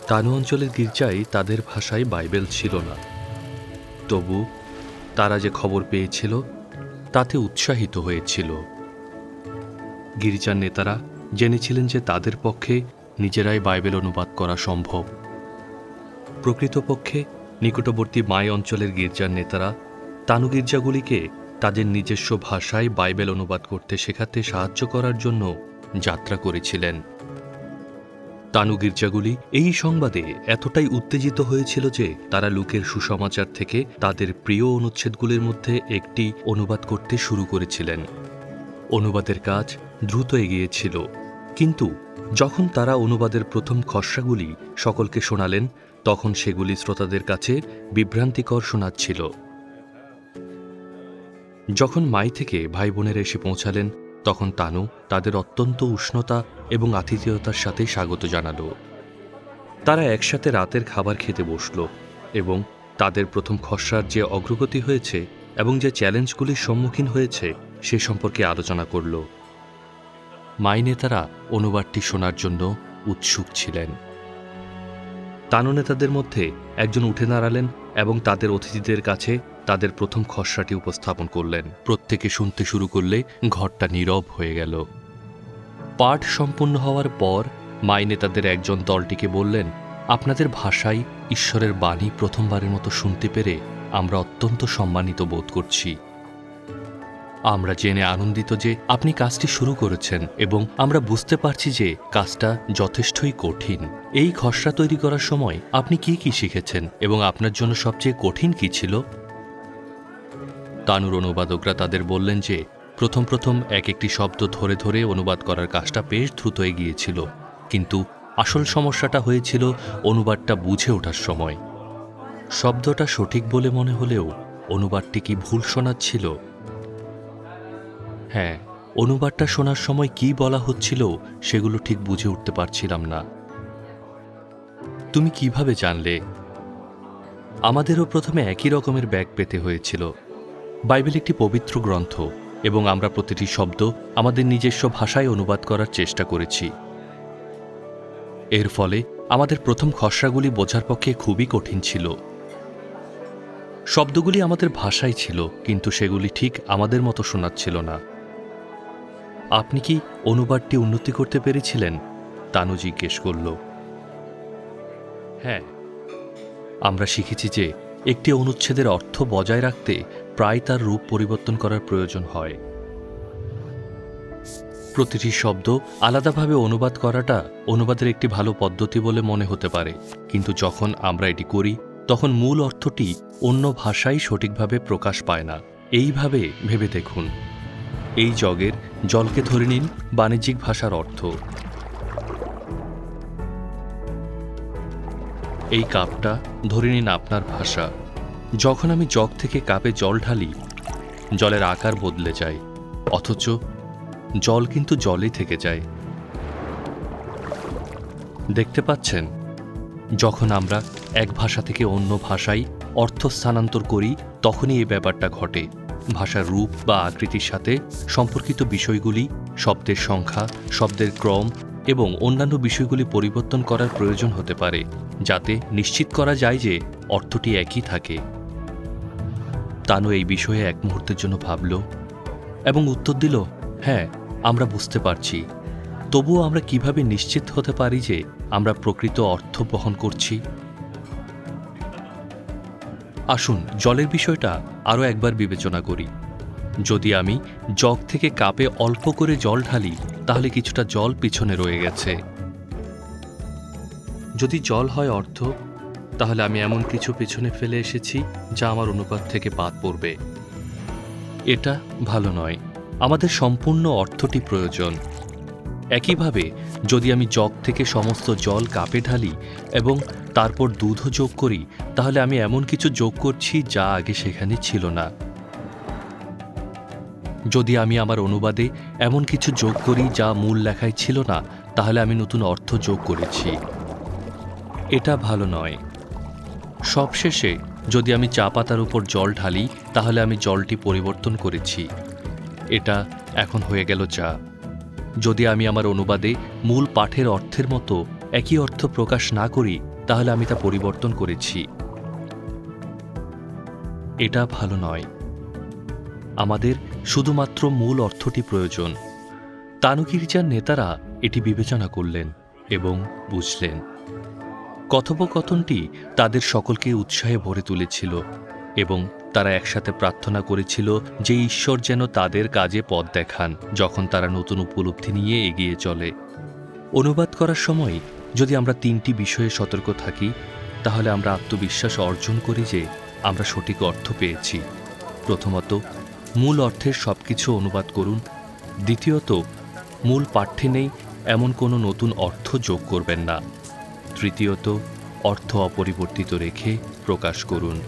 তানু অঞ্চলের গির্জায় তাদের ভাষায় বাইবেল ছিল না। তবু তারা যে খবর পেয়েছিল তাতে উৎসাহিত হয়েছিল। গির্জার নেতারা জেনেছিলেন যে তাদের পক্ষে নিজেরাই বাইবেল অনুবাদ করা সম্ভব। প্রকৃতপক্ষে নিকটবর্তী মাই অঞ্চলের গির্জার নেতারা তানু গির্জাগুলিকে তাদের নিজস্ব ভাষায় বাইবেল অনুবাদ করতে শেখাতে সাহায্য করার জন্য যাত্রা করেছিলেন। তানু গির্জাগুলি এই সংবাদে এতটাই উত্তেজিত হয়েছিল যে তারা লুকের সুসমাচার থেকে তাদের প্রিয় অনুচ্ছেদগুলির মধ্যে একটি অনুবাদ করতে শুরু করেছিলেন। অনুবাদের কাজ দ্রুত এগিয়েছিল, কিন্তু যখন তারা অনুবাদের প্রথম খসড়াগুলি সকলকে শোনালেন তখন সেগুলি শ্রোতাদের কাছে বিভ্রান্তিকর শোনাচ্ছিল। যখন মাই থেকে ভাই বোনেরা এসে পৌঁছালেন তখন তানু তাদের অত্যন্ত উষ্ণতা এবং আতিথেয়তার সাথে স্বাগত জানাল। তারা একসাথে রাতের খাবার খেতে বসল এবং তাদের প্রথম খসড়ার যে অগ্রগতি হয়েছে এবং যে চ্যালেঞ্জগুলির সম্মুখীন হয়েছে সে সম্পর্কে আলোচনা করল। মাই নেতারা অনুবাদটি শোনার জন্য উৎসুক ছিলেন। তানু নেতাদের মধ্যে একজন উঠে দাঁড়ালেন এবং তাদের অতিথিদের কাছে তাদের প্রথম খসড়াটি উপস্থাপন করলেন। প্রত্যেকে শুনতে শুরু করলে ঘরটা নীরব হয়ে গেল। পাঠ সম্পূর্ণ হওয়ার পর মাই নেতাদের একজন দলটিকে বললেন, আপনাদের ভাষায় ঈশ্বরের বাণী প্রথমবারের মতো শুনতে পেরে আমরা অত্যন্ত সম্মানিত বোধ করছি। আমরা জেনে আনন্দিত যে আপনি কাজটি শুরু করেছেন এবং আমরা বুঝতে পারছি যে কাজটা যথেষ্টই কঠিন। এই খসড়া তৈরি করার সময় আপনি কি কি শিখেছেন এবং আপনার জন্য সবচেয়ে কঠিন কি ছিল? তানুর অনুবাদকরা তাদের বললেন যে প্রথম এক একটি শব্দ ধরে ধরে অনুবাদ করার কাজটা বেশ দ্রুত এগিয়েছিল, কিন্তু আসল সমস্যাটা হয়েছিল অনুবাদটা বুঝে ওঠার সময়। শব্দটা সঠিক বলে মনে হলেও অনুবাদটি কি ভুল শোনাচ্ছিল? হ্যাঁ, অনুবাদটা শোনার সময় কি বলা হচ্ছিল সেগুলো ঠিক বুঝে উঠতে পারছিলাম না। তুমি কিভাবে জানলে? আমাদেরও প্রথমে একই রকমের ব্যাগ পেতে হয়েছিল। বাইবেল একটি পবিত্র গ্রন্থ এবং আমরা প্রতিটি শব্দ আমাদের নিজস্ব ভাষায় অনুবাদ করার চেষ্টা করেছি। এর ফলে আমাদের প্রথম খসড়াগুলি বোঝার পক্ষে খুবই কঠিন ছিল। শব্দগুলি আমাদের ভাষায় ছিল, কিন্তু সেগুলি ঠিক আমাদের মতো শোনাচ্ছিল না। আপনি কি অনুবাদটি উন্নতি করতে পেরেছিলেন? তানু জিজ্ঞেস করল। হ্যাঁ, আমরা শিখেছি যে একটি অনুচ্ছেদের অর্থ বজায় রাখতে প্রায় তার রূপ পরিবর্তন করার প্রয়োজন হয়। প্রতিটি শব্দ আলাদাভাবে অনুবাদ করাটা অনুবাদের একটি ভালো পদ্ধতি বলে মনে হতে পারে, কিন্তু যখন আমরা এটি করি তখন মূল অর্থটি অন্য ভাষায় সঠিকভাবে প্রকাশ পায় না। এইভাবে ভেবে দেখুন, এই জগের জলকে ধরে নিন বাণিজ্যিক ভাষার অর্থ। এই কাপটা ধরে নিন আপনার ভাষা। যখন আমি জগ থেকে কাপে জল ঢালি জলের আকার বদলে যায়, অথচ জল কিন্তু জলেই থেকে যায়। দেখতে পাচ্ছেন, যখন আমরা এক ভাষা থেকে অন্য ভাষায় অর্থ স্থানান্তর করি তখনই এই ব্যাপারটা ঘটে। ভাষার রূপ বা আকৃতির সাথে সম্পর্কিত বিষয়গুলি, শব্দের সংখ্যা, শব্দের ক্রম এবং অন্যান্য বিষয়গুলি পরিবর্তন করার প্রয়োজন হতে পারে যাতে নিশ্চিত করা যায় যে অর্থটি একই থাকে। তানু এই বিষয়ে এক মুহূর্তের জন্য ভাবল এবং উত্তর দিল, হ্যাঁ, আমরা বুঝতে পারছি। তবুও আমরা কিভাবে নিশ্চিত হতে পারি যে আমরা প্রকৃত অর্থ বহন করছি? আসুন জলের বিষয়টা আরও একবার বিবেচনা করি। যদি আমি জগ থেকে কাপে অল্প করে জল ঢালি তাহলে কিছুটা জল পিছনে রয়ে গেছে। যদি জল হয় অর্থ, তাহলে আমি এমন কিছু পেছনে ফেলে এসেছি যা আমার অনুপাত থেকে বাদ পড়বে। এটা ভালো নয়। আমাদের সম্পূর্ণ অর্থটি প্রয়োজন। একইভাবে যদি আমি জগ থেকে সমস্ত জল কাপে ঢালি এবং তারপর দুধও যোগ করি তাহলে আমি এমন কিছু যোগ করছি যা আগে সেখানে ছিল না। যদি আমি আমার অনুবাদে এমন কিছু যোগ করি যা মূল লেখায় ছিল না তাহলে আমি নতুন অর্থ যোগ করেছি। এটা ভালো নয়। সবশেষে যদি আমি চা পাতার উপর জল ঢালি তাহলে আমি জলটি পরিবর্তন করেছি। এটা এখন হয়ে গেল চা। যদি আমি আমার অনুবাদে মূল পাঠের অর্থের মতো একই অর্থ প্রকাশ না করি তাহলে আমি তা পরিবর্তন করেছি। এটা ভালো নয়। আমাদের শুধুমাত্র মূল অর্থটি প্রয়োজন। তানু গির্জার নেতারা এটি বিবেচনা করলেন এবং বুঝলেন। কথোপকথনটি তাদের সকলকে উৎসাহে ভরে তুলেছিল এবং তারা একসাথে প্রার্থনা করেছিল যে ঈশ্বর যেন তাদের কাজে পথ দেখান যখন তারা নতুন উপলব্ধি নিয়ে এগিয়ে চলে। অনুবাদ করার সময় যদি আমরা 3টি বিষয়ে সতর্ক থাকি, তাহলে আমরা আত্মবিশ্বাস অর্জন করি যে আমরা সঠিক অর্থ পেয়েছি। প্রথমত, মূল অর্থের সবকিছু অনুবাদ করুন। দ্বিতীয়ত, মূল পাঠ্যে নেই এমন কোনো নতুন অর্থ যোগ করবেন না। তৃতীয়ত, অর্থ অপরিবর্তিত রেখে প্রকাশ করুন।